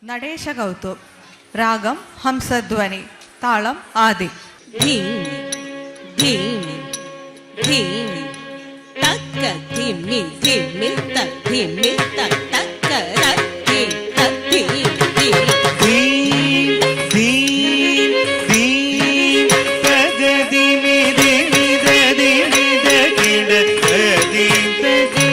நடேஷ கௌதம். ராகம் ஹம்சத்வனி. தாளம் ஆதி. தீம் தீம் தீம் தக்க திம்மி திம்மி திம்மி தக்க ரத்தி ரத்தி தீம் தீம் தீம் தீம் தகதி மிதி மிததி மிதகிட தீம் தீம்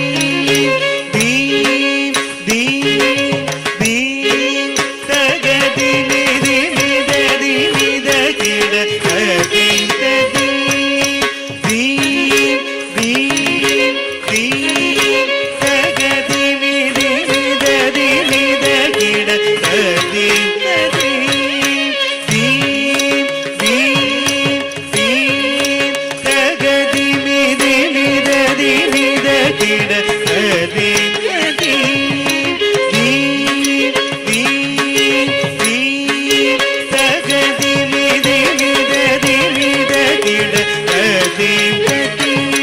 தீம் தீம் தீம் தகதி மிதி மிததி மிதகிட தீம் தீம் தீம் தீம் தீம் தகதி மிதி மிததி மிதகிட தீம்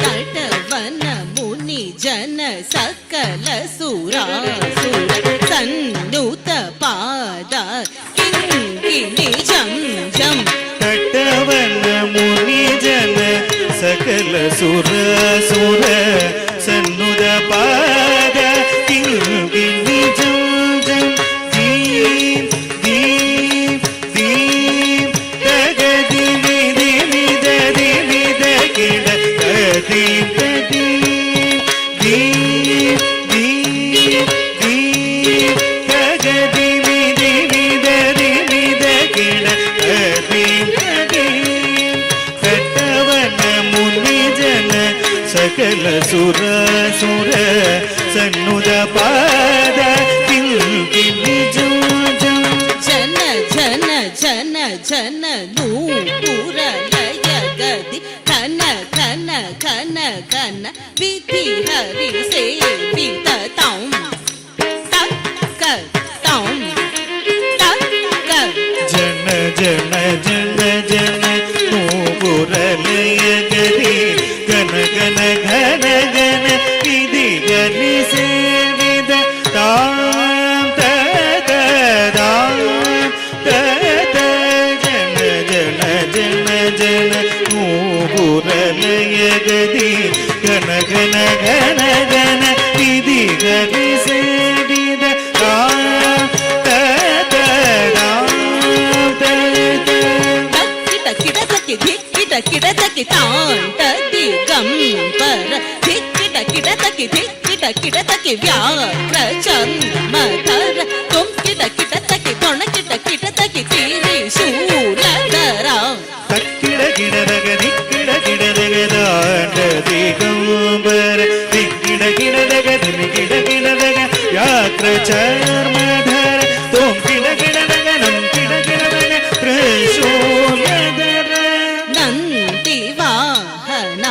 ತಟವನ ಮುನಿ ಜನ ಸಕಲ ಸುರಾಸುರ ಸನ್ನುತ ಪಾದ ಕಿಂಕಿಣಿ ಜಂ ಜಂ ತಟವನ ಮುನಿ ಜನ ಸಕಲ ಸುರ ಸುರ ಸನ್ನುದ ಪಾದ ಕಿಂಕಿಣಿ ಜಂ ಜಂ ದೀಂ ದೀಂ ದೀಂ ತಗದಿ ಮಿದಿ ಮಿದದಿ ಮಿದಗಿಡ ದೀಂ ದೀಂ ದೀಂ ದೀಂ ದೀಂ ತಗದಿ ಮಿದಿ ಮಿದದಿ ಮಿದಗಿಡ ದೀಂ ದೀಂ ತಟವನ ಮುನಿ ಜನ ಸಕಲ ಸುರ ಸುರ ಸನ್ನುದ ಪಾದ ಕಿಂಕಿಣಿ ಜಂ ಜಂ ಜನ ಜನ ಜನ ಜನ ನೂಪುರ ಲಯ ಗದಿ ಘನ ಘನ ಘನ ಘನ ವಿಧಿ ಹರಿ ಸೇವಿತ ತೌ ತಕ್ಕ ತೌ ತಕ್ಕ ಜನ ಜನ ಜನ ಜನ ನೂಪುರಲಯ ಗದಿ ಗನ ಗನ ಘನ ಘನ ವಿಧಿ ಗರಿ ಸೇವಿದ ತಾಂ ತದ ದಾಂ ತದ ಜನ ಜನ ಜನ ಜನ ನೂಪುರಲಯ ಗದಿ ಗನ ಗನ ಘನ ಘನ ವಿಧಿ ಗರಿ ಸೇವಿದ ತಾಂ ತದ ದಾಂ ತದ ಕಿಟ ತಕ್ಕಿ ಧಿಕ್ಕಿಟ ಕಿಟ ತಕ್ಕಿ ತಾಂತ ದಿಗಂಬರ ಧಿಕ್ಕಿಟ ಕಿಟ ತಕ್ಕಿ ಧಿಕ್ಕಿಟ ಕಿಟ ತಕ್ಕಿ ವ್ಯಾಘ್ರ ಚರ್ಮಧರ ತೊಂಕಿಟ ಕಿಟ ತಕ್ಕಿ ತೊಣಕಿಟ ಕಿಟ ತಕ್ಕಿ ತೀರಿ ಶೂಲಧರ ತಕ್ಕಿಡ ಗಿಡದಗ ದಿಕ್ಕಿಡ ಗಿಡದಗ ದಾಂಡ ದಿಗಂಬರ ದಿಕ್ಕಿಡ ಗಿಡದಗ ಗಿಡ ಗಿಡದಗ ವ್ಯಾಘ್ರ ಚರ್ಮಧರ ತೋಂಕಿಡ ಗಿಡದಗ ನಂಕಿಡ ಗಿಡದಗ ತ್ರಿಶೂಲಧರ ನಂದಿ ವಾಹನ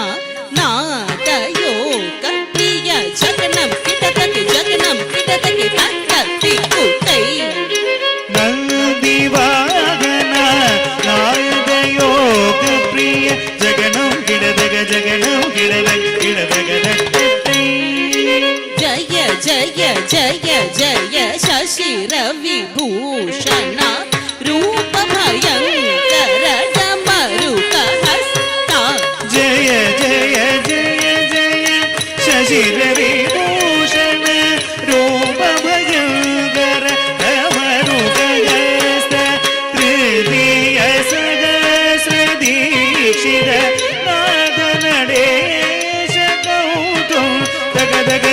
ನಾದಯೋಗ ಪ್ರಿಯ ಜಗನಂ ಕಿಟ ತಕ್ಕಿ ಜಗನಂ ಕಿಟ ತಕ್ಕಿ ತಕ್ಕಿ ಕುತೈ ನಂದಿ ವಾಹನ ನಾಯದ ಯೋಗ ಪ್ರಿಯ ಜಗನಂ ಗಿಡದಗ ಜಗನಂ ಗಿಡದಗ ಗಿಡದಗ ದಟ್ಟೈ ಜಯ ಜಯ ಜಯ ಜಯ ಶಶಿ ರವಿ ಭೂಷಣ ರೂಪ ಭಯಂಕರ ಡಮರುಕ ಹಸ್ತ ಜಯ ಜಯ ಜಯ ಜಯ ಶಶಿ ರವಿ ಭೂಷಣ ರೂಪ ಭಯಂಕರ ಡಮರುಕಹಸ್ತ ತೃತೀಯ ಸಹಸ್ರ ದೀಕ್ಷಿತ ನಾದ ನಡೆಶ ಕೌತುಂ ತಗ ತಗ